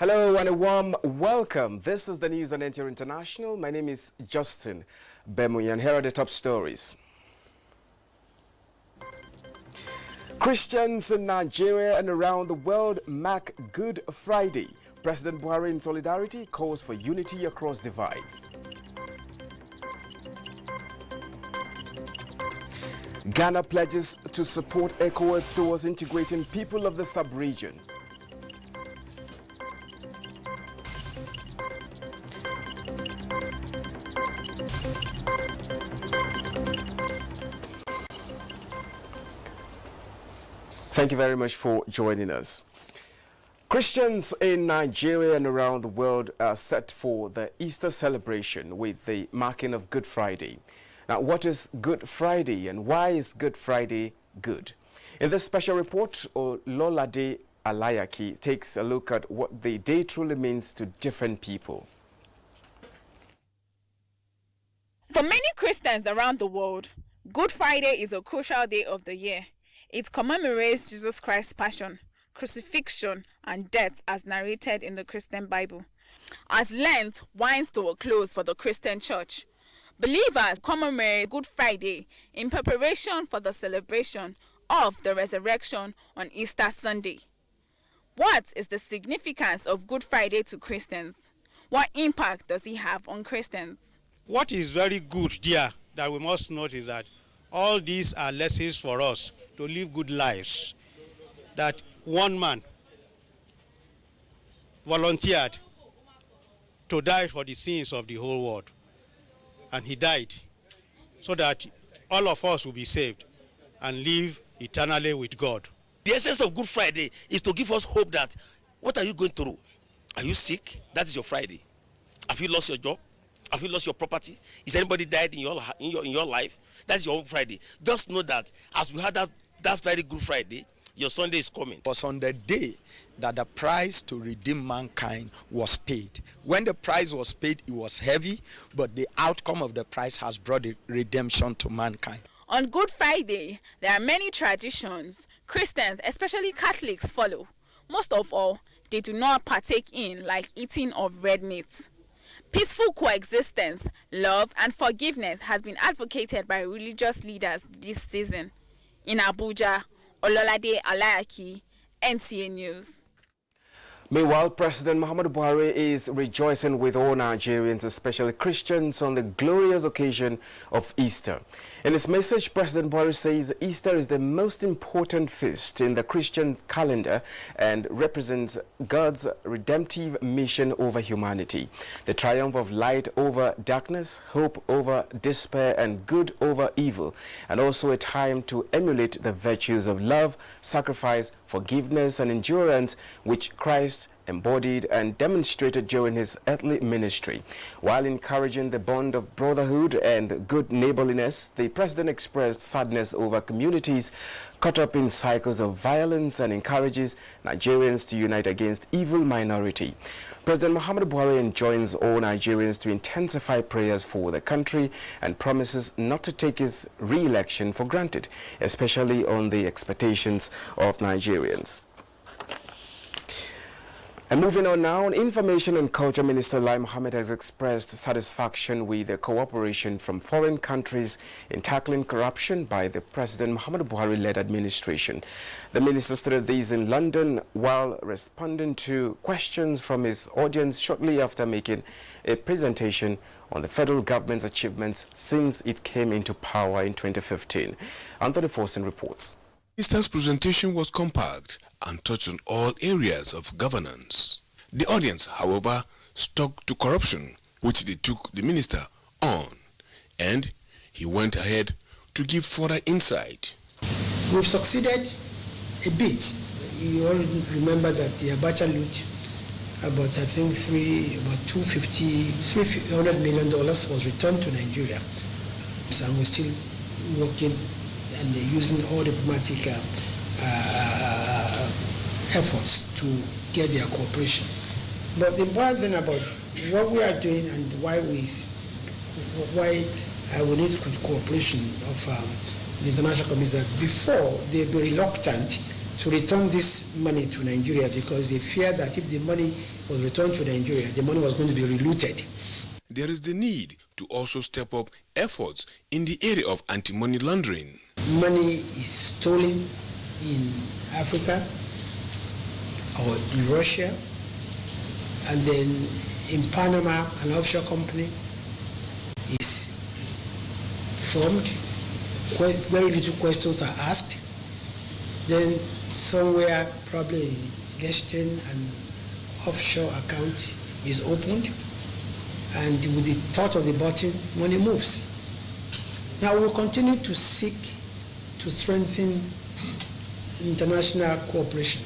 Hello and a warm welcome. This is the news on NTA International. My name is Justin Bemuyi and here are the top stories. Christians in Nigeria and around the world mark Good Friday. President Buhari in solidarity calls for unity across divides. Ghana pledges to support ECOWAS towards integrating people of the sub-region. Thank you very much for joining us. Christians in Nigeria and around the world are set for the Easter celebration with the marking of Good Friday. Now, what is Good Friday and why is Good Friday good? In this special report, Oladeji takes a look at what the day truly means to different people. For many Christians around the world, Good Friday is a crucial day of the year. It commemorates Jesus Christ's passion, crucifixion, and death as narrated in the Christian Bible. As Lent winds to a close for the Christian Church, believers commemorate Good Friday in preparation for the celebration of the resurrection on Easter Sunday. What is the significance of Good Friday to Christians? What impact does it have on Christians? What is very good there that we must note is that all these are lessons for us to live good lives. That one man volunteered to die for the sins of the whole world. And he died so that all of us will be saved and live eternally with God. The essence of Good Friday is to give us hope that what are you going through? Are you sick? That is your Friday. Have you lost your job? Have you lost your property? Is anybody died in your life? That's your own Friday. Just know that as we had that Friday, Good Friday, your Sunday is coming. It was on the day that the price to redeem mankind was paid. When the price was paid, it was heavy, but the outcome of the price has brought redemption to mankind. On Good Friday, there are many traditions Christians, especially Catholics, follow. Most of all, they do not partake in, like eating of red meat. Peaceful coexistence, love, and forgiveness has been advocated by religious leaders this season. In Abuja, Oladeji, NTA News. Meanwhile, President Muhammadu Buhari is rejoicing with all Nigerians, especially Christians, on the glorious occasion of Easter. In his message, President Buhari says Easter is the most important feast in the Christian calendar and represents God's redemptive mission over humanity. The triumph of light over darkness, hope over despair, and good over evil, and also a time to emulate the virtues of love, sacrifice, forgiveness, and endurance which Christ embodied and demonstrated during his earthly ministry. While encouraging the bond of brotherhood and good neighborliness, the president expressed sadness over communities caught up in cycles of violence and encourages Nigerians to unite against evil minority. President Muhammadu Buhari enjoins all Nigerians to intensify prayers for the country and promises not to take his re-election for granted, especially on the expectations of Nigerians. And moving on now, Information and Culture Minister Lai Mohammed has expressed satisfaction with the cooperation from foreign countries in tackling corruption by the President Muhammadu Buhari-led administration. The minister stated this in London while responding to questions from his audience shortly after making a presentation on the federal government's achievements since it came into power in 2015. Anthony Forsen reports. The minister's presentation was compact and touched on all areas of governance. The audience, however, stuck to corruption, which they took the minister on, and he went ahead to give further insight. We've succeeded a bit. You all remember that the Abuja loot, about $300 million was returned to Nigeria. So we're still working and they're using all diplomatic efforts to get their cooperation. But the important thing about what we are doing and why we need cooperation of the international community is that before they'd be reluctant to return this money to Nigeria because they feared that if the money was returned to Nigeria, the money was going to be relooted. There is the need to also step up efforts in the area of anti-money laundering. Money is stolen in Africa or in Russia, and then in Panama, an offshore company is formed. Very little questions are asked. Then somewhere probably a Gestern and offshore account is opened, and with the touch of the button, money moves. Now we'll continue to seek to strengthen international cooperation,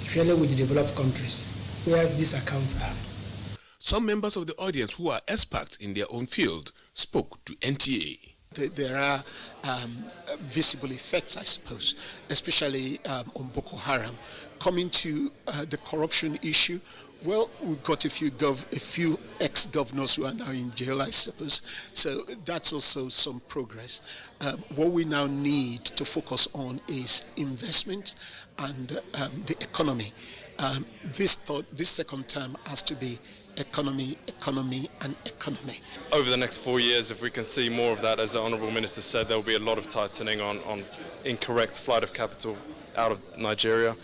especially with the developed countries where these accounts are. Some members of the audience who are experts in their own field spoke to NTA. There are visible effects, I suppose, especially on Boko Haram. Coming to the corruption issue, well, we've got a few ex-governors who are now in jail, I suppose. So that's also some progress. What we now need to focus on is investment and the economy. This second term has to be economy, and economy. Over the next 4 years, if we can see more of that, as the Honourable Minister said, there will be a lot of tightening on incorrect flight of capital out of Nigeria,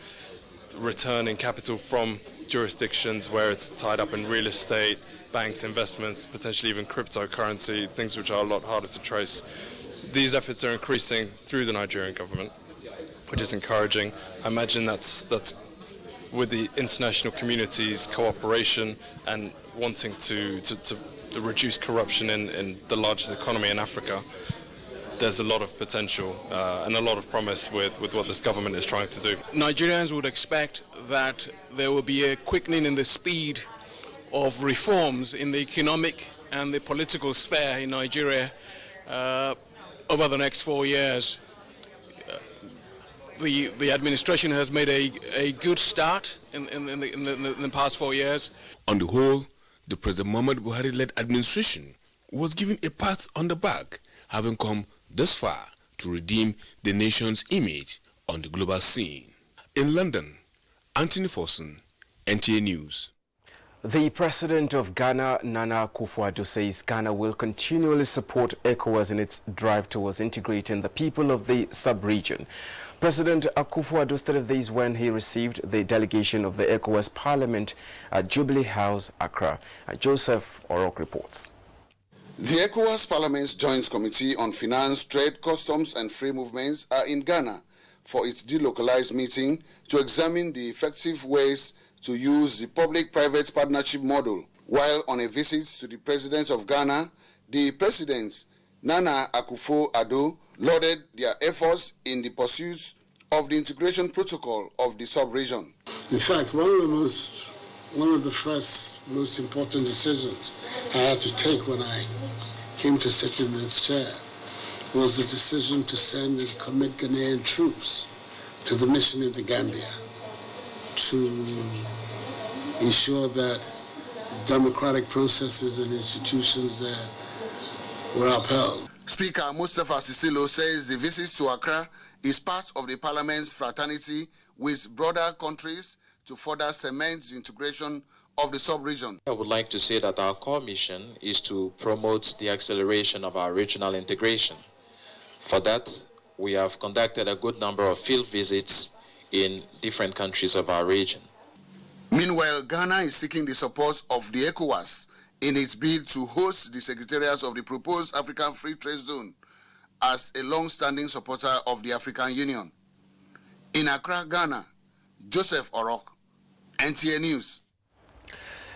returning capital from jurisdictions where it's tied up in real estate, banks, investments, potentially even cryptocurrency, things which are a lot harder to trace. These efforts are increasing through the Nigerian government, which is encouraging. I imagine that's with the international community's cooperation and wanting to reduce corruption in the largest economy in Africa, there's a lot of potential and a lot of promise with what this government is trying to do. Nigerians would expect that there will be a quickening in the speed of reforms in the economic and the political sphere in Nigeria over the next 4 years. The administration has made a good start in the past 4 years. On the whole, the President Muhammad Buhari-led administration was given a pat on the back, having come this far to redeem the nation's image on the global scene. In London, Anthony Forson, NTA News. The President of Ghana, Nana Akufo-Addo, says Ghana will continually support ECOWAS in its drive towards integrating the people of the sub-region. President Akufo-Addo stated this when he received the delegation of the ECOWAS Parliament at Jubilee House, Accra. Joseph Orok reports. The ECOWAS Parliament's Joint Committee on Finance, Trade, Customs and Free Movements are in Ghana for its delocalized meeting to examine the effective ways to use the public-private partnership model. While on a visit to the President of Ghana, the President, Nana Akufo-Addo, lauded their efforts in the pursuit of the integration protocol of the sub-region. In fact, one of the first most important decisions I had to take when I came to second this chair was the decision to send and commit Ghanaian troops to the mission in the Gambia to ensure that democratic processes and institutions there were upheld. Speaker Mustafa Sisilo says the visit to Accra is part of the Parliament's fraternity with broader countries to further cement the integration of the sub-region. I would like to say that our core mission is to promote the acceleration of our regional integration. For that, we have conducted a good number of field visits in different countries of our region. Meanwhile, Ghana is seeking the support of the ECOWAS in its bid to host the secretariats of the proposed African Free Trade Zone as a long-standing supporter of the African Union. In Accra, Ghana, Joseph Orok, NTA News.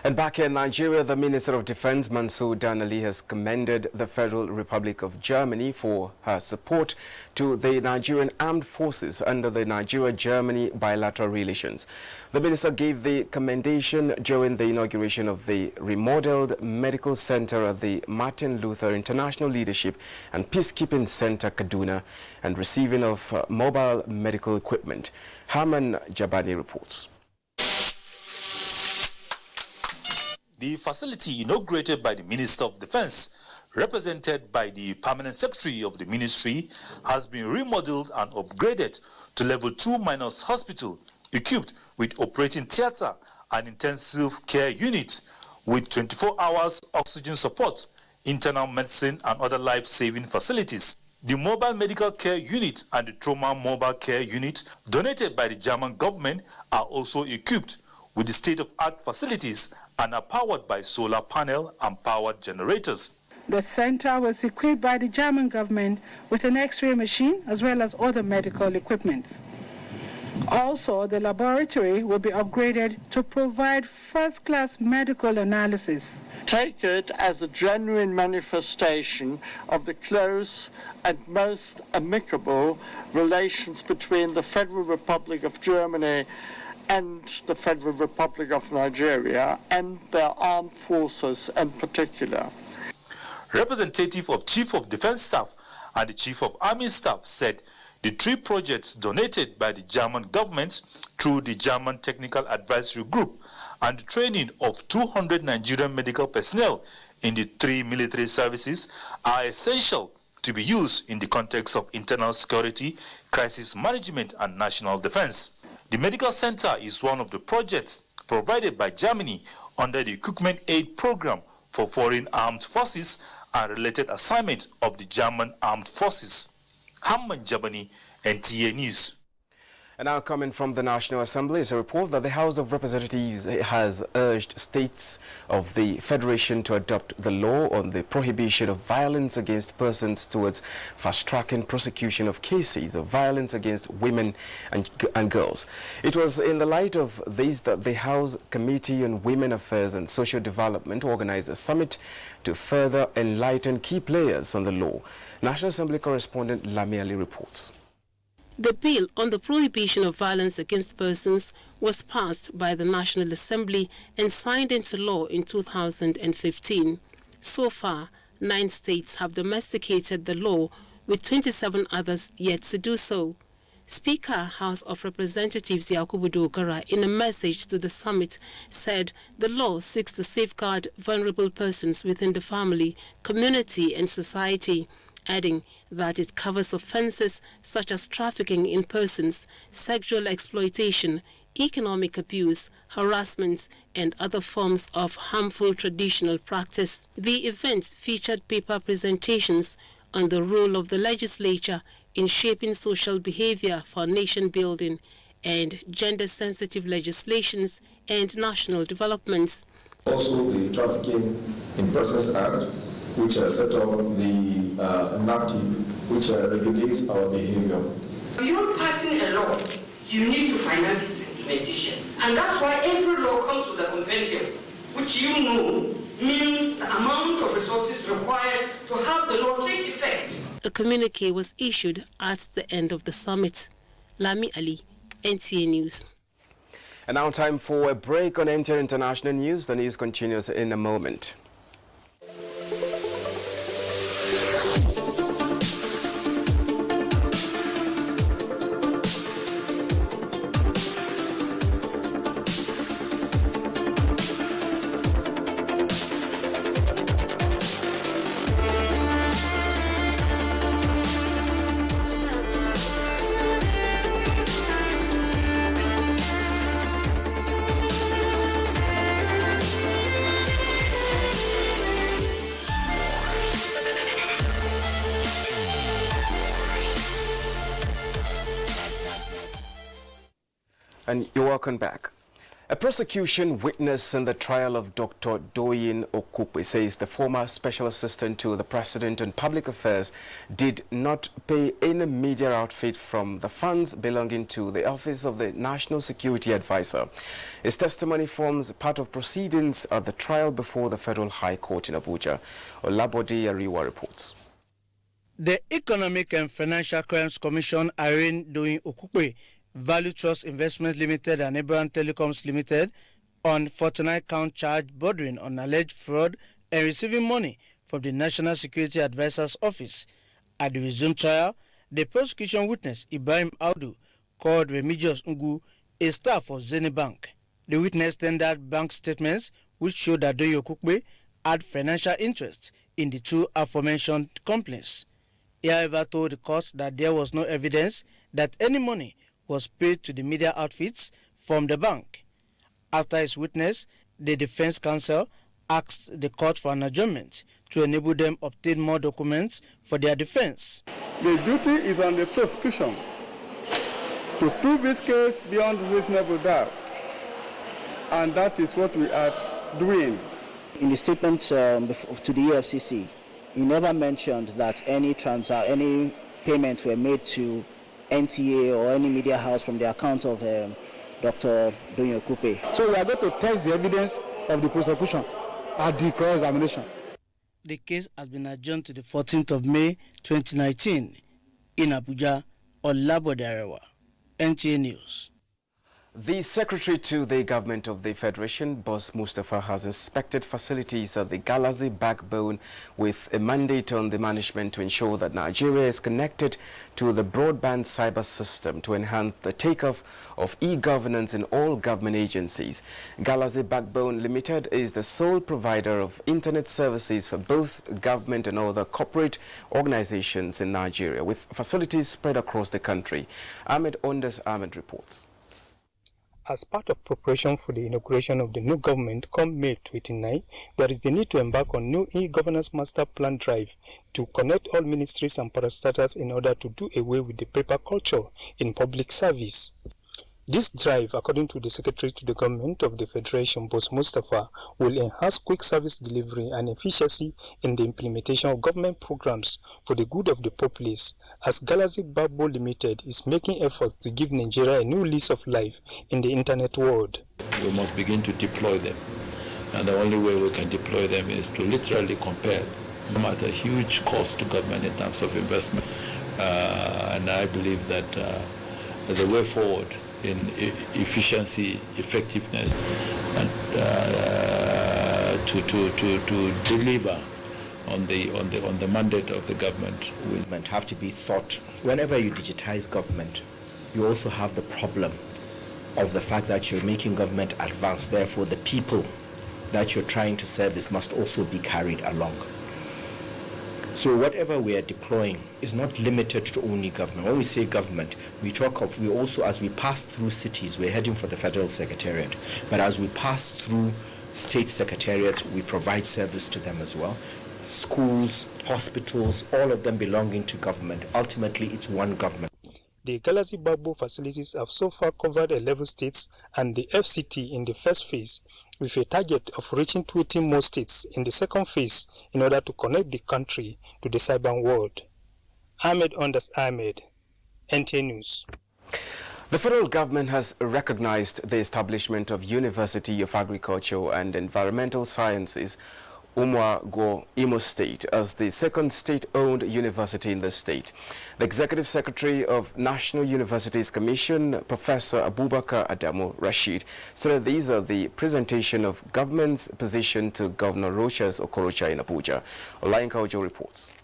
And back in Nigeria, the Minister of Defense, Mansour Danali, has commended the Federal Republic of Germany for her support to the Nigerian armed forces under the Nigeria-Germany bilateral relations. The minister gave the commendation during the inauguration of the remodeled medical center at the Martin Luther International Leadership and Peacekeeping Center, Kaduna, and receiving of mobile medical equipment. Harman Jabani reports. The facility inaugurated by the Minister of Defense, represented by the Permanent Secretary of the Ministry, has been remodeled and upgraded to Level 2 Minors Hospital, equipped with operating theatre and intensive care unit with 24 hours oxygen support, internal medicine and other life-saving facilities. The mobile medical care unit and the trauma mobile care unit donated by the German government are also equipped with the state-of-art facilities and are powered by solar panel and powered generators. The center was equipped by the German government with an X-ray machine as well as other medical equipment. Also, the laboratory will be upgraded to provide first-class medical analysis. Take it as a genuine manifestation of the close and most amicable relations between the Federal Republic of Germany and the Federal Republic of Nigeria and their armed forces in particular. Representative of Chief of Defense Staff and the Chief of Army Staff said the 3 projects donated by the German government through the German Technical Advisory Group and the training of 200 Nigerian medical personnel in the 3 military services are essential to be used in the context of internal security, crisis management, and national defense. The medical center is one of the projects provided by Germany under the Equipment Aid Program for Foreign Armed Forces and related assignment of the German Armed Forces. Hamman Jabani, NTA News. And now coming from the National Assembly is a report that the House of Representatives has urged states of the Federation to adopt the law on the prohibition of violence against persons towards fast-tracking prosecution of cases of violence against women and girls. It was in the light of this that the House Committee on Women Affairs and Social Development organized a summit to further enlighten key players on the law. National Assembly correspondent Lami Ali reports. The bill on the prohibition of violence against persons was passed by the National Assembly and signed into law in 2015. So far, 9 states have domesticated the law, with 27 others yet to do so. Speaker, House of Representatives Yakubu Dogara, in a message to the summit, said the law seeks to safeguard vulnerable persons within the family, community and society, adding that it covers offences such as trafficking in persons, sexual exploitation, economic abuse, harassment, and other forms of harmful traditional practice. The event featured paper presentations on the role of the legislature in shaping social behavior for nation building and gender-sensitive legislations and national developments. Also, the Trafficking in Persons Act, which set up the NAPTIP, which regulates our behavior. You're passing a law, you need to finance its implementation. And that's why every law comes with a compendium, which you know means the amount of resources required to have the law take effect. A communique was issued at the end of the summit. Lami Ali, NTA News. And now time for a break on NTA International News. The news continues in a moment. And you're welcome back. A prosecution witness in the trial of Dr. Doyin Okupe says the former special assistant to the president on public affairs did not pay any media outfit from the funds belonging to the office of the National Security Advisor. His testimony forms part of proceedings at the trial before the Federal High Court in Abuja. Olabode Ariwa reports. The Economic and Financial Crimes Commission arraigned Doyin Okupe, Value Trust Investments Limited and Ibrahim Telecoms Limited on 49-count charge bordering on alleged fraud and receiving money from the National Security Advisor's office. At the resumed trial, the prosecution witness Ibrahim Audu called Remigius Ngu a staff of Zenith Bank. The witness tendered bank statements which showed that Doyin Okupe had financial interest in the 2 aforementioned companies. He however told the court that there was no evidence that any money was paid to the media outfits from the bank. After his witness, the defense counsel asked the court for an adjournment to enable them obtain more documents for their defense. The duty is on the prosecution to prove this case beyond reasonable doubt, and that is what we are doing. In the statement to the EFCC, you never mentioned that any payments were made to NTA or any media house from the account of Dr. Doyin Okupe. So we are going to test the evidence of the prosecution at the cross-examination. The case has been adjourned to the 14th of May 2019 in Abuja, Oladeji, NTA News. The Secretary to the Government of the Federation, Boss Mustafa, has inspected facilities at the Galaxy backbone with a mandate on the management to ensure that Nigeria is connected to the broadband cyber system to enhance the takeoff of e-governance in all government agencies. Galaxy Backbone Limited is the sole provider of internet services for both government and other corporate organizations in Nigeria, with facilities spread across the country. Ahmed reports. As part of preparation for the inauguration of the new government come May 29, there is the need to embark on new e-governance master plan drive to connect all ministries and parastatals in order to do away with the paper culture in public service. This drive, according to the Secretary to the Government of the Federation, Boss Mustafa, will enhance quick service delivery and efficiency in the implementation of government programs for the good of the populace, as Galaxy Backbone Limited is making efforts to give Nigeria a new lease of life in the internet world. We must begin to deploy them, and the only way we can deploy them is to literally compare them at a huge cost to government in terms of investment. And I believe that the way forward in efficiency, effectiveness, and to deliver on the mandate of the government will have to be thought. Whenever you digitize government, you also have the problem of the fact that you're making government advance. Therefore, the people that you're trying to service must also be carried along. So whatever we are deploying is not limited to only government. When we say government, we also, as we pass through cities, we're heading for the Federal Secretariat. But as we pass through state secretariats, we provide service to them as well. Schools, hospitals, all of them belonging to government. Ultimately, it's one government. The Galaxy Backbone facilities have so far covered 11 states and the FCT in the first phase, with a target of reaching 20 more states in the second phase in order to connect the country to the cyber world. Ahmed, NTA News. The federal government has recognized the establishment of University of Agriculture and Environmental Sciences, Umuagu, Imo State, as the second state-owned university in the state. The Executive Secretary of National Universities Commission, Professor Abubakar Adamu Rashid, said these are the presentation of government's position to Governor Rochas Okorocha in Abuja. Oladeji reports.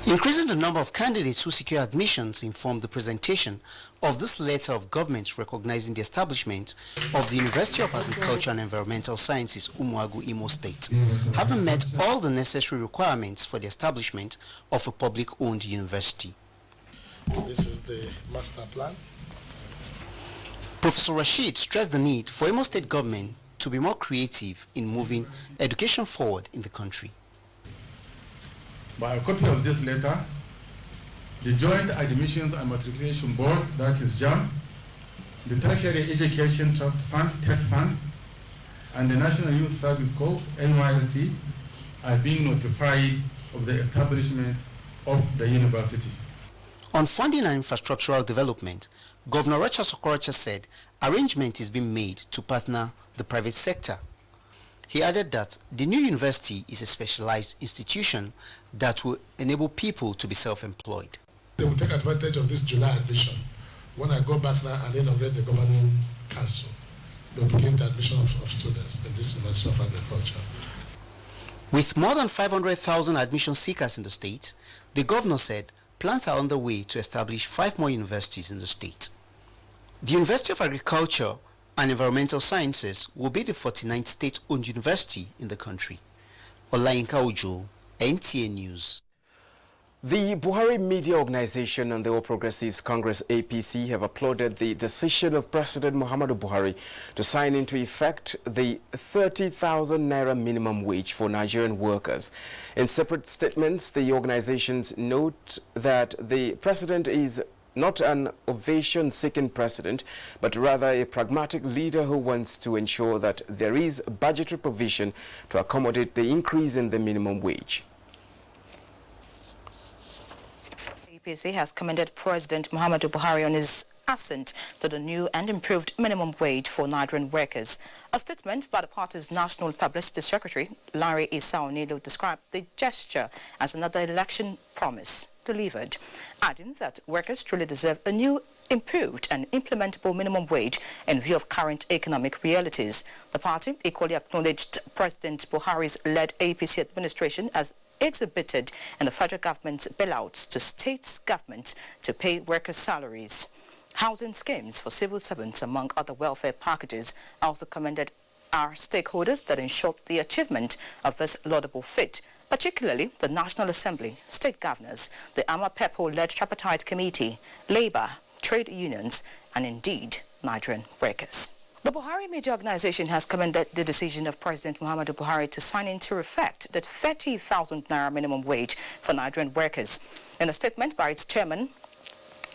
Increasing the number of candidates who secure admissions informed the presentation of this letter of government recognizing the establishment of the University of Agriculture and Environmental Sciences, Umuagu, Imo State, having met all the necessary requirements for the establishment of a public-owned university. This is the master plan. Professor Rashid stressed the need for Imo State government to be more creative in moving education forward in the country. By a copy of this letter, the Joint Admissions and Matriculation Board, that is JAM, the Tertiary Education Trust Fund, TET Fund, and the National Youth Service Corps, NYSC, are being notified of the establishment of the university. On funding and infrastructural development, Governor Rochas Okorocha said arrangement is being made to partner the private sector. He added that the new university is a specialized institution that will enable people to be self-employed. They will take advantage of this July admission. When I go back now and inaugurate the governing council, they will begin the admission of students in this University of Agriculture. With more than 500,000 admission seekers in the state, the governor said plans are underway to establish 5 more universities in the state. The University of Agriculture and Environmental Sciences will be the 49th state-owned university in the country. Oladeji, NTA News. The Buhari Media Organization and the All Progressives Congress APC have applauded the decision of President Muhammadu Buhari to sign into effect the 30,000 naira minimum wage for Nigerian workers. In separate statements, the organizations note that the president is not an ovation-seeking president, but rather a pragmatic leader who wants to ensure that there is budgetary provision to accommodate the increase in the minimum wage. APC has commended President Muhammadu Buhari on his assent to the new and improved minimum wage for Nigerian workers. A statement by the party's National Publicity Secretary, Larry Isaonilo, described the gesture as another election promise delivered, adding that workers truly deserve a new, improved and implementable minimum wage in view of current economic realities. The party equally acknowledged President Buhari's led APC administration as exhibited in the federal government's bailouts to states' government to pay workers' salaries, housing schemes for civil servants, among other welfare packages. Also commended our stakeholders that ensured the achievement of this laudable feat, particularly the National Assembly, state governors, the Amapepo-led tripartite committee, labor, trade unions, and indeed Nigerian workers. The Buhari Media Organization has commended the decision of President Muhammadu Buhari to sign into effect the 30,000 naira minimum wage for Nigerian workers. In a statement by its chairman,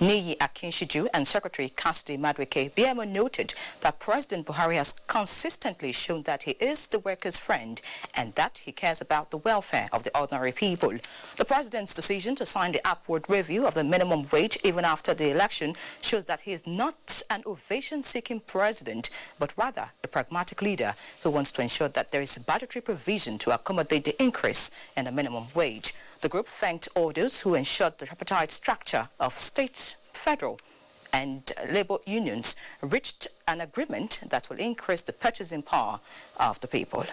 Niyi Akinshiju, and Secretary Cassidy Madweke, BMO noted that President Buhari has consistently shown that he is the workers' friend and that he cares about the welfare of the ordinary people. The president's decision to sign the upward review of the minimum wage even after the election shows that he is not an ovation-seeking president, but rather a pragmatic leader who wants to ensure that there is budgetary provision to accommodate the increase in the minimum wage. The group thanked all those who ensured the tripartite structure of states, federal and labor unions reached an agreement that will increase the purchasing power of the people.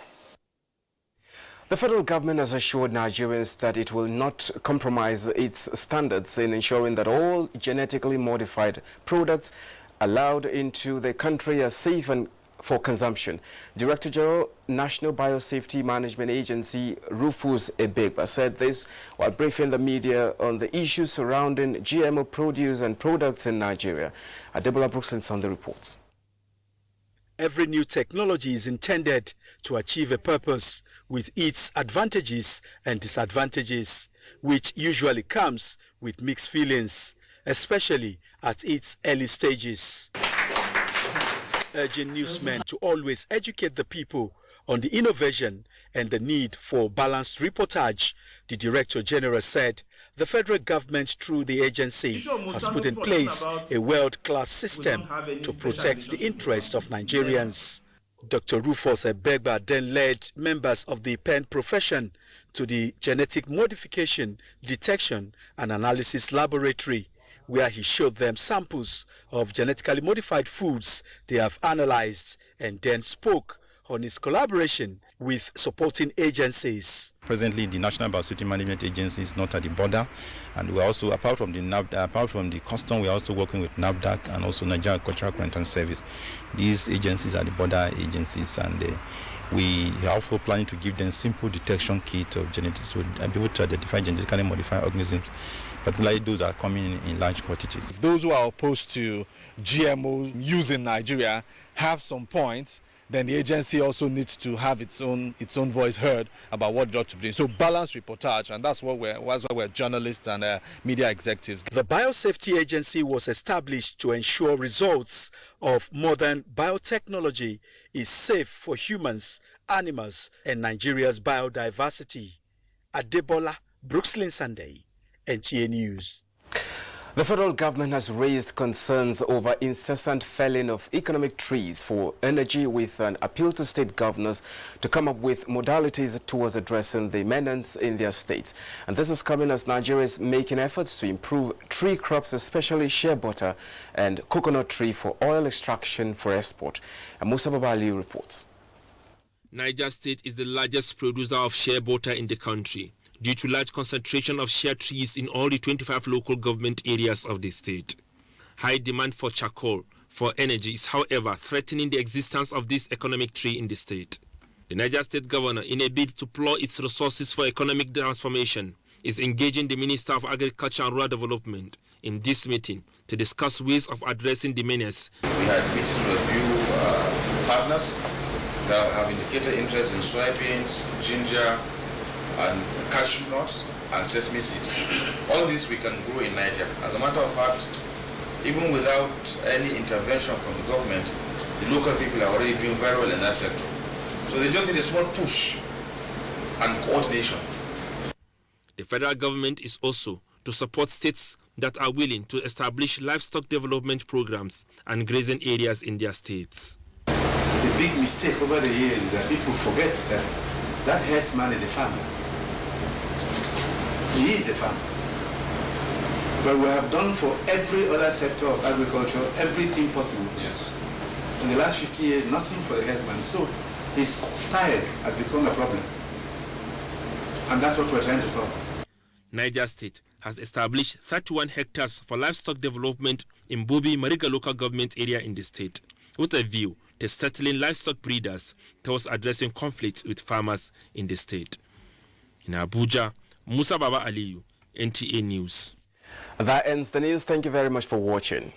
The federal government has assured Nigerians that it will not compromise its standards in ensuring that all genetically modified products allowed into the country are safe and for consumption. Director General, National Biosafety Management Agency, Rufus Ebegba, said this while briefing the media on the issues surrounding GMO produce and products in Nigeria. Adebola Brooks on the reports. Every new technology is intended to achieve a purpose with its advantages and disadvantages, which usually comes with mixed feelings, especially at its early stages. Urging newsmen to always educate the people on the innovation and the need for balanced reportage, the Director General said the federal government, through the agency, has put in place a world-class system to protect the interests of Nigerians. Dr. Rufus Ebegba then led members of the pen profession to the Genetic Modification, Detection and Analysis Laboratory, where he showed them samples of genetically modified foods they have analyzed, and then spoke on his collaboration with supporting agencies. Presently, the National Biosafety Management Agency is not at the border, and we are also, apart from the custom, we are also working with NAFDAC and also Nigerian Cultural Quarantine Service. These agencies are the border agencies, and we are also planning to give them simple detection kit of genetics to be able to identify genetically modified organisms, particularly those that are coming in large quantities. Those who are opposed to GMO use in Nigeria have some points, then the agency also needs to have its own voice heard about what it ought to be doing. So balanced reportage, and that's why we're journalists and media executives. The Biosafety Agency was established to ensure results of modern biotechnology is safe for humans, animals, and Nigeria's biodiversity. Adebola Brooksland Sunday, NTA News. The federal government has raised concerns over incessant felling of economic trees for energy, with an appeal to state governors to come up with modalities towards addressing the menace in their states. And this is coming as Nigeria is making efforts to improve tree crops, especially shea butter and coconut tree for oil extraction for export. And Musa Babali reports. Niger State is the largest producer of shea butter in the country, due to large concentration of shea trees in all the 25 local government areas of the state. High demand for charcoal for energy is, however, threatening the existence of this economic tree in the state. The Niger State governor, in a bid to plow its resources for economic transformation, is engaging the Minister of Agriculture and Rural Development in this meeting to discuss ways of addressing the menace. We had meetings with a few partners that have indicated interest in soybeans, ginger, and cashew nuts, and sesame seeds. All this we can grow in Niger. As a matter of fact, even without any intervention from the government, the local people are already doing very well in that sector. So they just need a small push and coordination. The federal government is also to support states that are willing to establish livestock development programs and grazing areas in their states. The big mistake over the years is that people forget that that herdsman is a farmer. He is a farmer. But we have done for every other sector of agriculture everything possible. Yes. In the last 50 years, nothing for the herdsman. So his style has become a problem. And that's what we're trying to solve. Niger State has established 31 hectares for livestock development in Bobi Mariga local government area in the state, with a view to settling livestock breeders towards addressing conflicts with farmers in the state. In Abuja, Musa Baba Aliyu, NTA News. That ends the news. Thank you very much for watching.